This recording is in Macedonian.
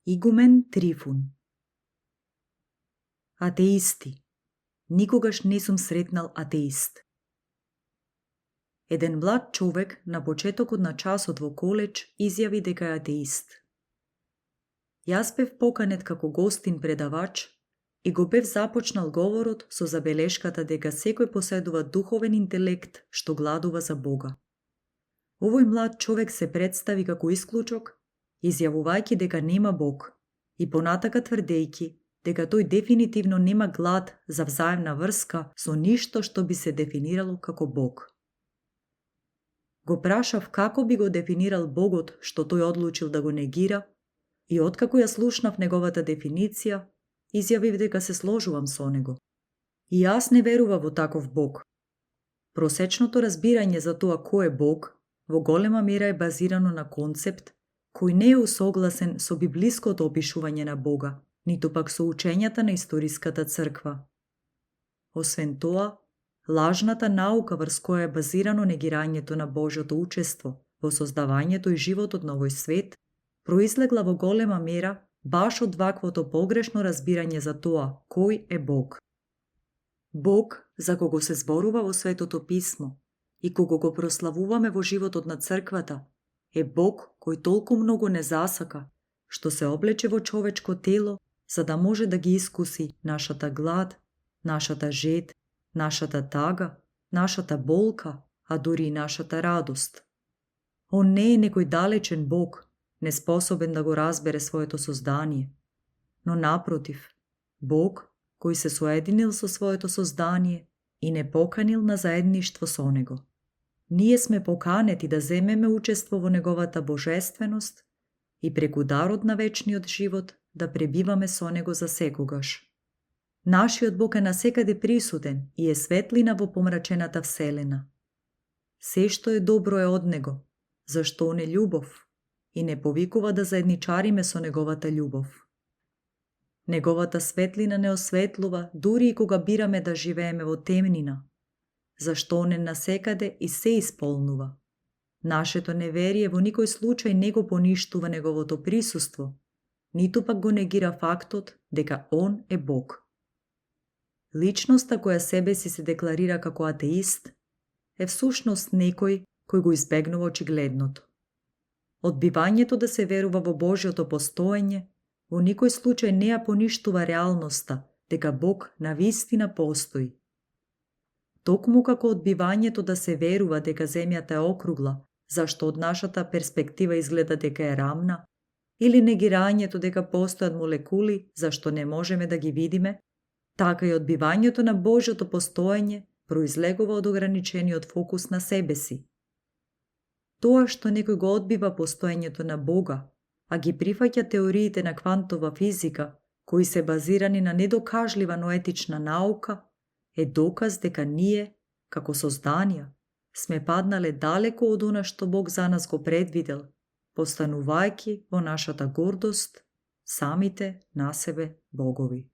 Игумен Трифун. Атеисти. Никогаш не сум сретнал атеист. Еден млад човек на почетокот на часот во коледж изјави дека е атеист. Јас бев поканет како гостин предавач и го бев започнал говорот со забелешката дека секој поседува духовен интелект што гладува за Бога. Овој млад човек се представи како исклучок, изјавувајќи дека нема Бог и понатака тврдејќи дека тој дефинитивно нема глад за взаемна врска со ништо што би се дефинирало како Бог. Го прашав како би го дефинирал Богот што тој одлучил да го негира и откако ја слушнав неговата дефиниција, изјавив дека се сложувам со него. И јас не верував во таков Бог. Просечното разбирање за тоа кој е Бог во голема мера е базирано на концепт кој не е усогласен со библиското опишување на Бога, ниту пак со учењата на историската црква. Освен тоа, лажната наука врз која е базирано негирањето на Божјото учество во создавањето и животот на овој свет, произлегла во голема мера баш од ваквото погрешно разбирање за тоа кој е Бог. Бог, за кого се зборува во Светото писмо и кого го прославуваме во животот на црквата, е Бог кој толку многу не засака, што се облече во човечко тело за да може да ги искуси нашата глад, нашата жед, нашата тага, нашата болка, а дури и нашата радост. Он не е некој далечен Бог, неспособен да го разбере своето создание, но напротив, Бог кој се соединил со своето создание и не поканил на заедништво со него. Ние сме поканети да земеме учество во неговата божественост и преку дарот на вечниот живот да пребиваме со него за секогаш. Нашиот Бог е насекаде присутен и е светлина во помрачената вселена. Се што е добро е од него, зашто он е љубов и не повикува да заедничариме со неговата љубов. Неговата светлина не осветлува дури и кога бираме да живееме во темнина, зашто он е насекаде и се исполнува. Нашето неверие во никој случај не го поништува неговото присуство, ниту пак го негира фактот дека он е Бог. Личноста која себе си се декларира како атеист е всушност некој кој го избегнува очигледното. Одбивањето да се верува во Божјото постоење во никој случај не ја поништува реалноста дека Бог навистина постои. Токму како одбивањето да се верува дека земјата е округла, зашто од нашата перспектива изгледа дека е рамна, или негирањето дека постојат молекули зашто не можеме да ги видиме, така и одбивањето на Божјото постоење произлегува од ограничениот фокус на себе си. Тоа што некој го одбива постоењето на Бога, а ги прифаќа теориите на квантова физика, кои се базирани на недокажлива ноетична наука, е доказ дека ние, како созданија, сме паднале далеко од она што Бог за нас го предвидел, постанувајќи во нашата гордост самите на себе богови.